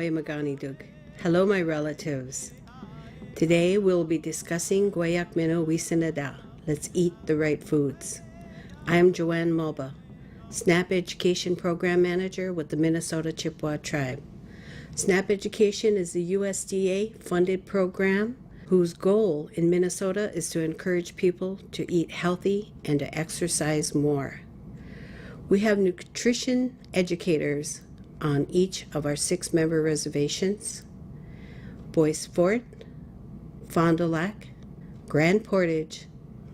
Nawe Maganidug. Hello, my relatives. Today we'll be discussing Guayak Mino Wiisin. Let's eat the right foods. I'm Joanne Mulba, SNAP Education Program Manager with the Minnesota Chippewa Tribe. SNAP Education is a USDA-funded program whose goal in Minnesota is to encourage people to eat healthy and to exercise more. We have nutrition educators on each of our 6-member reservations: Boyce Fort, Fond du Lac, Grand Portage,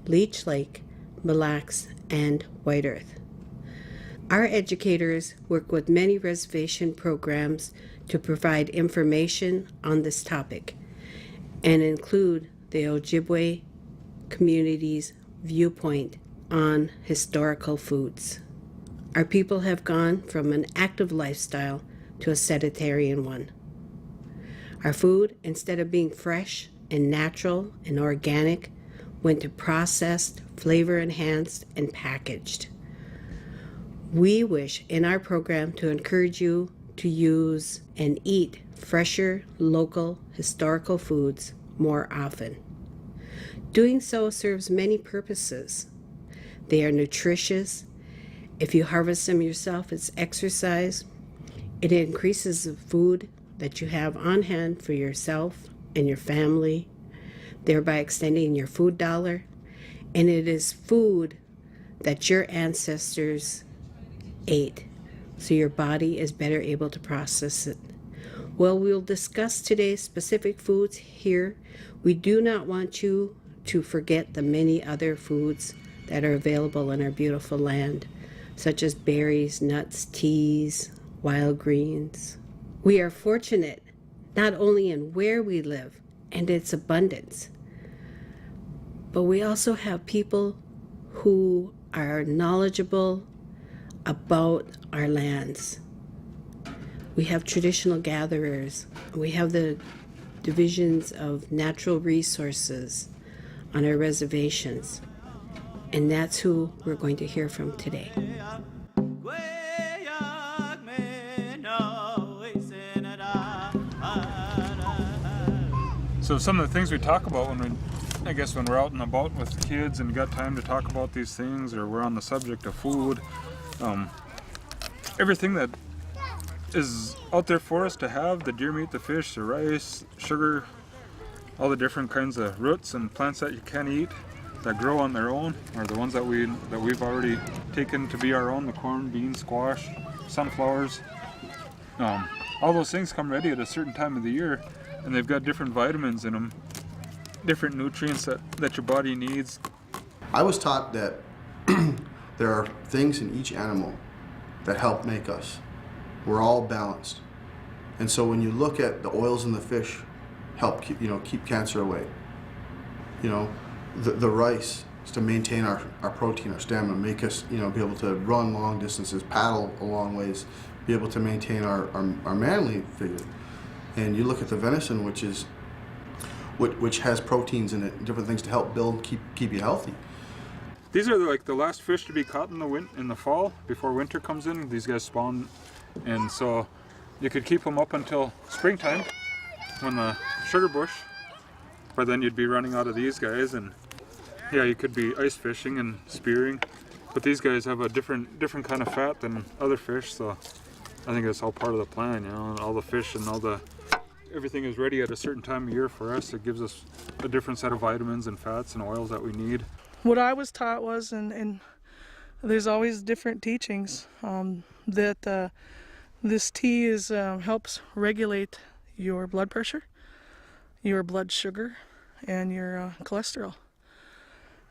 Leech Lake, Mille Lacs, and White Earth. Our educators work with many reservation programs to provide information on this topic and include the Ojibwe community's viewpoint on historical foods. Our people have gone from an active lifestyle to a sedentary one. Our food, instead of being fresh and natural and organic, went to processed, flavor-enhanced, and packaged. We wish in our program to encourage you to use and eat fresher, local, historical foods more often. Doing so serves many purposes. They are nutritious. If you harvest them yourself, it's exercise. It increases the food that you have on hand for yourself and your family, thereby extending your food dollar. And it is food that your ancestors ate, so your body is better able to process it. Well, we'll discuss today's specific foods here. We do not want you to forget the many other foods that are available in our beautiful land, such as berries, nuts, teas, wild greens. We are fortunate not only in where we live and its abundance, but we also have people who are knowledgeable about our lands. We have traditional gatherers. We have the divisions of natural resources on our reservations. And that's who we're going to hear from today. So some of the things we talk about when we're out and about with the kids and got time to talk about these things, or we're on the subject of food, everything that is out there for us to have, the deer meat, the fish, the rice, sugar, all the different kinds of roots and plants that you can eat that grow on their own, or the ones that we've already taken to be our own, the corn, beans, squash, sunflowers. All those things come ready at a certain time of the year, and they've got different vitamins in them, different nutrients that your body needs. I was taught that there are things in each animal that help make us. We're all balanced. And so when you look at the oils in the fish, help keep cancer away. The rice is to maintain our protein, our stamina, make us be able to run long distances, paddle a long ways, be able to maintain our manly figure. And you look at the venison, which has proteins in it, different things to help build, keep you healthy. These are like the last fish to be caught in the fall before winter comes in. These guys spawn, and so you could keep them up until springtime when the sugar bush, but then you'd be running out of these guys, and yeah, you could be ice fishing and spearing, but these guys have a different kind of fat than other fish, so I think that's all part of the plan, and all the fish and everything is ready at a certain time of year for us. It gives us a different set of vitamins and fats and oils that we need. What I was taught was, and there's always different teachings, that this tea helps regulate your blood pressure, your blood sugar, and your cholesterol.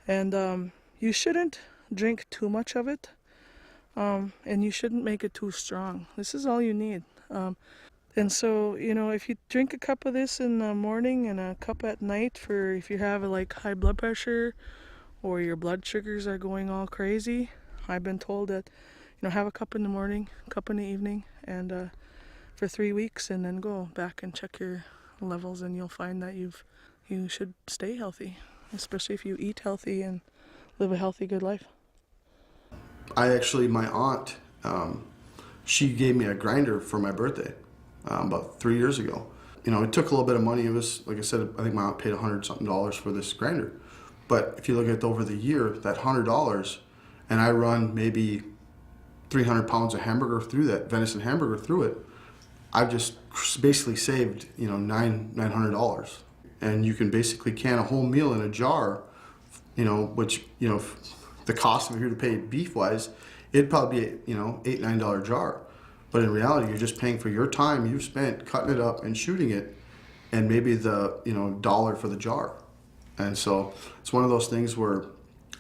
And you shouldn't drink too much of it, and you shouldn't make it too strong. This is all you need. And so, if you drink a cup of this in the morning and a cup at night for if you have high blood pressure or your blood sugars are going all crazy, I've been told that, have a cup in the morning, a cup in the evening, and for 3 weeks, and then go back and check your levels, and you'll find that you should stay healthy, especially if you eat healthy and live a healthy, good life. My aunt, she gave me a grinder for my birthday. about 3 years ago. You know, it took a little bit of money. It was, like I said, I think my aunt paid $100 something for this grinder. But if you look at it over the year, that $100, and I run maybe 300 pounds of hamburger through that, venison hamburger through it, I've just basically saved, you know, $900. And you can basically can a whole meal in a jar, you know, which, you know, the cost of it here to pay beef-wise, it'd probably be, you know, $8, $9 jar. But in reality, you're just paying for your time you've spent cutting it up and shooting it, and maybe the, you know, $1 for the jar. And so it's one of those things where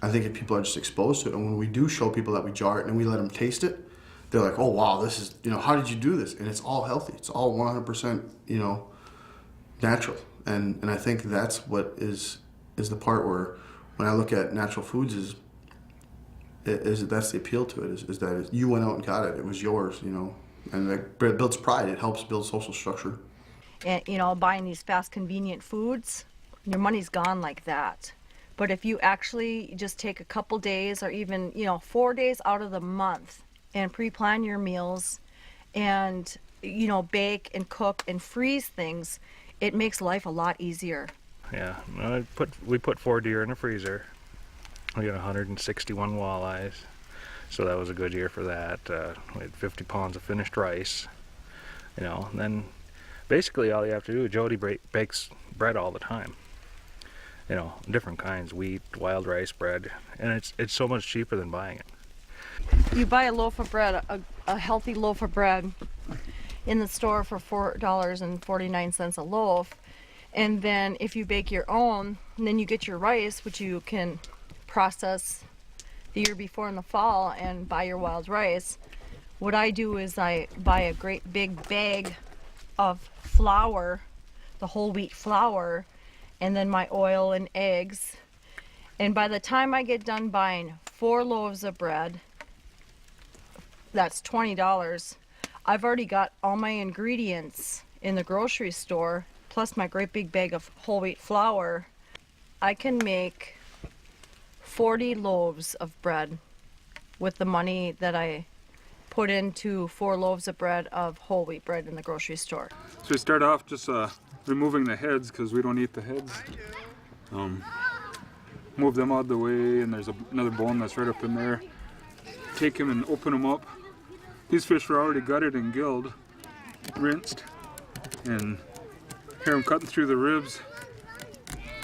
I think if people are just exposed to it, and when we do show people that we jar it and we let them taste it, they're like, oh wow, this is, you know, how did you do this? And it's all healthy. It's all 100%, you know, natural. And I think that's what is the part where, when I look at natural foods, is that's the appeal to it, is that you went out and got it. It was yours, you know, and it builds pride. It helps build social structure. And, you know, buying these fast, convenient foods, your money's gone like that. But if you actually just take a couple days, or even, you know, 4 days out of the month, and pre-plan your meals, and, you know, bake and cook and freeze things, it makes life a lot easier. Yeah, we put 4 deer in the freezer. We got 161 walleyes, so that was a good year for that. We had 50 pounds of finished rice, you know. And then basically all you have to do, Jody bakes bread all the time, you know, different kinds, wheat, wild rice bread, and it's so much cheaper than buying it. You buy a loaf of bread, a healthy loaf of bread in the store for $4.49 a loaf, and then if you bake your own, and then you get your rice, which you can process the year before in the fall and buy your wild rice. What I do is I buy a great big bag of flour, the whole wheat flour, and then my oil and eggs. And by the time I get done buying 4 loaves of bread, that's $20. I've already got all my ingredients in the grocery store, plus my great big bag of whole wheat flour. I can make 40 loaves of bread with the money that I put into 4 loaves of bread of whole wheat bread in the grocery store. So we start off just removing the heads, because we don't eat the heads. Move them out of the way, and there's another bone that's right up in there. Take them and open them up. These fish were already gutted and gilled, rinsed, and here I'm cutting through the ribs,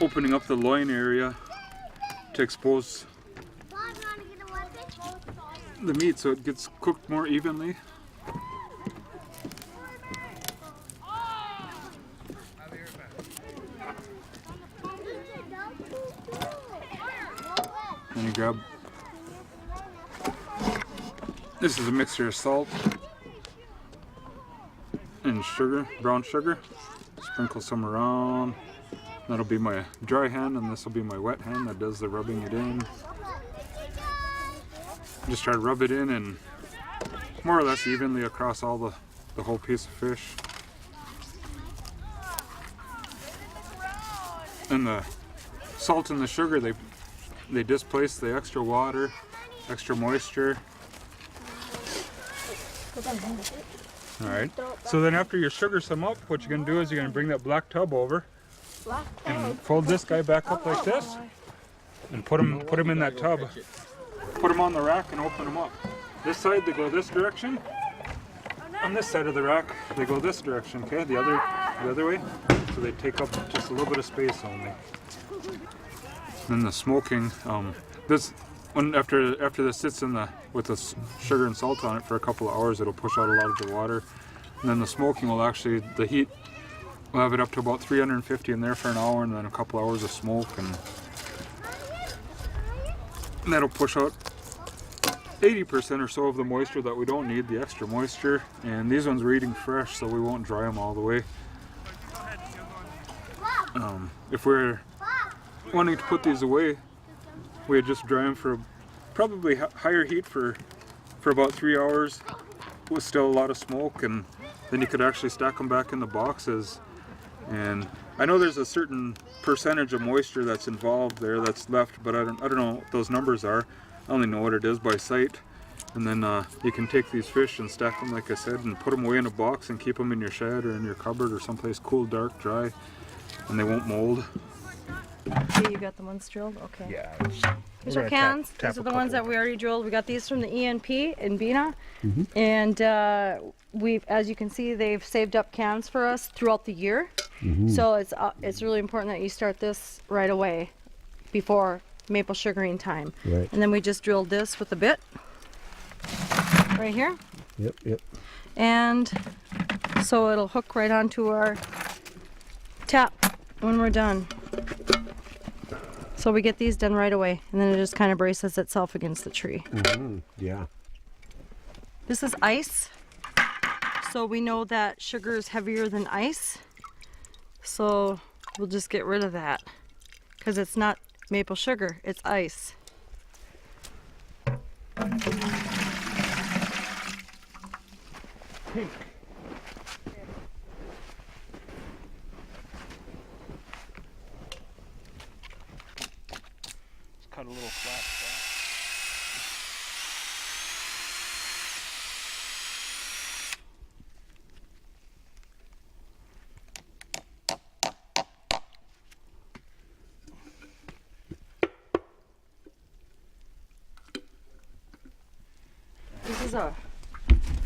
opening up the loin area to expose the meat so it gets cooked more evenly. And you grab, this is a mixture of salt and sugar, brown sugar. Sprinkle some around. That'll be my dry hand, and this will be my wet hand that does the rubbing it in. Just try to rub it in and more or less evenly across all the whole piece of fish. And the salt and the sugar, they displace the extra water, extra moisture. Alright, so then after you sugar some up, what you're going to do is you're going to bring that black tub over and fold this guy back up like this and put him in that tub. Put them on the rack and open them up. This side they go this direction. On this side of the rack they go this direction. Okay, the other way. So they take up just a little bit of space only. Then the smoking. This one after this sits in with the sugar and salt on it for a couple of hours, it'll push out a lot of the water. And then the smoking will actually, the heat, we'll have it up to about 350 in there for an hour, and then a couple hours of smoke, and that'll push out 80% or so of the moisture that we don't need, the extra moisture. And these ones we're eating fresh, so we won't dry them all the way. If we're wanting to put these away, we just dry them for probably higher heat for about 3 hours with still a lot of smoke, and then you could actually stack them back in the boxes. And I know there's a certain percentage of moisture that's involved there that's left, but I don't know what those numbers are. I only know what it is by sight. And then you can take these fish and stack them, like I said, and put them away in a box and keep them in your shed or in your cupboard or someplace cool, dark, dry, and they won't mold. Okay, you got the ones drilled? Okay. Yeah. These are cans. These are the ones that we already drilled. We got these from the ENP in Mino. And we've, as you can see, they've saved up cans for us throughout the year. So it's really important that you start this right away before maple sugaring time. Right. And then we just drilled this with a bit right here. Yep. And so it'll hook right onto our tap when we're done. So we get these done right away, and then it just kind of braces itself against the tree. Yeah. This is ice, so we know that sugar is heavier than ice. So we'll just get rid of that, because it's not maple sugar, it's ice. Pink. Cut a little flat spot. This is a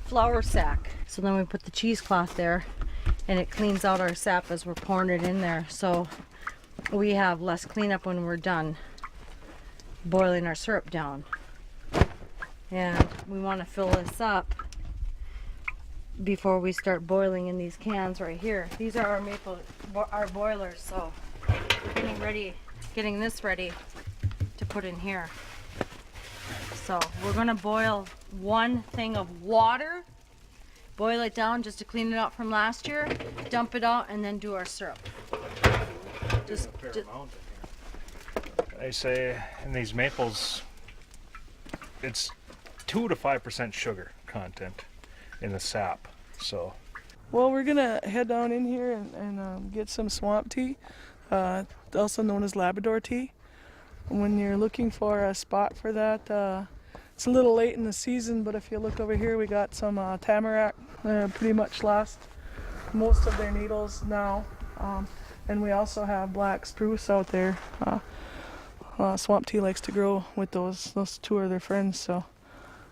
flour sack. So then we put the cheesecloth there, and it cleans out our sap as we're pouring it in there. So we have less cleanup when we're done boiling our syrup down. And we want to fill this up before we start boiling in these cans right here. These are our boilers, so getting this ready to put in here. So we're gonna boil 1 thing of water, boil it down just to clean it out from last year, dump it out, and then do our syrup. They say in these maples, it's 2 to 5% sugar content in the sap. So, Well, we're gonna head down in here and get some swamp tea, also known as Labrador tea. When you're looking for a spot for that, it's a little late in the season, but if you look over here, we got some tamarack. Pretty much lost most of their needles now, and we also have black spruce out there. Swamp tea likes to grow with those 2 are their friends, so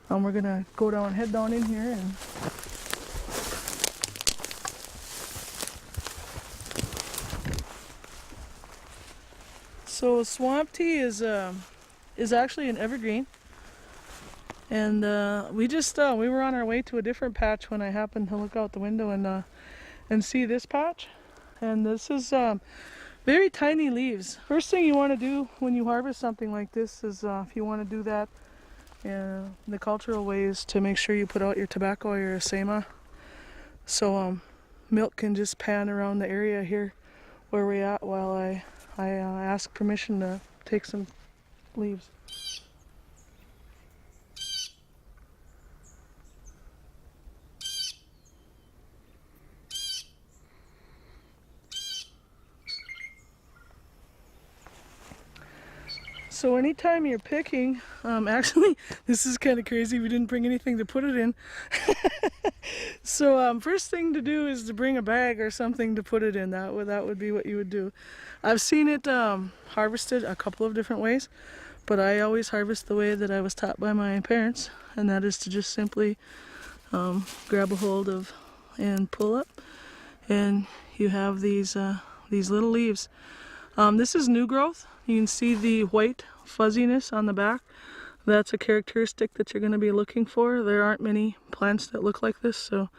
we're gonna head down in here and so swamp tea is actually an evergreen, and we were on our way to a different patch when I happened to look out the window and see this patch, and this is very tiny leaves. First thing you want to do when you harvest something like this is, if you want to do that the cultural way, is to make sure you put out your tobacco or your sema, so milk can just pan around the area here where we're at while I ask permission to take some leaves. So anytime you're picking, actually, this is kind of crazy, we didn't bring anything to put it in. So first thing to do is to bring a bag or something to put it in. That would be what you would do. I've seen it harvested a couple of different ways, but I always harvest the way that I was taught by my parents, and that is to just simply grab a hold of and pull up, and you have these little leaves. This is new growth. You can see the white fuzziness on the back. That's a characteristic that you're going to be looking for. There aren't many plants that look like this. So,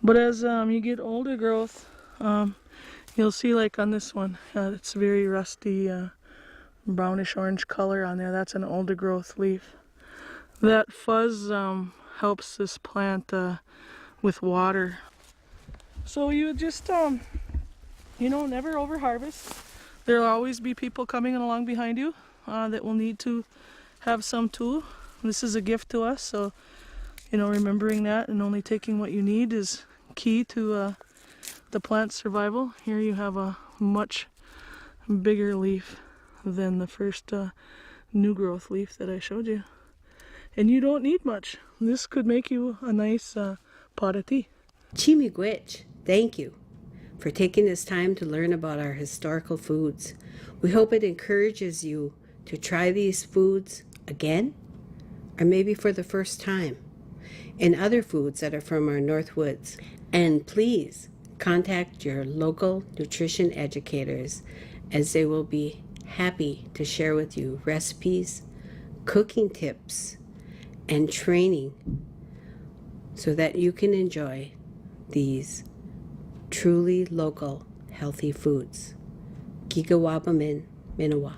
but as you get older growth, you'll see, like on this one, it's very rusty, brownish orange color on there. That's an older growth leaf. That fuzz helps this plant with water. So you just never over harvest. There'll always be people coming along behind you that will need to have some tool. This is a gift to us, so remembering that and only taking what you need is key to the plant's survival. Here you have a much bigger leaf than the first new growth leaf that I showed you. and you don't need much. This could make you a nice pot of tea. Chimigwich, thank you for taking this time to learn about our historical foods. We hope it encourages you to try these foods again, or maybe for the first time, and other foods that are from our North Woods. And please contact your local nutrition educators, as they will be happy to share with you recipes, cooking tips, and training so that you can enjoy these truly local healthy foods. Gigawabamin Minawa.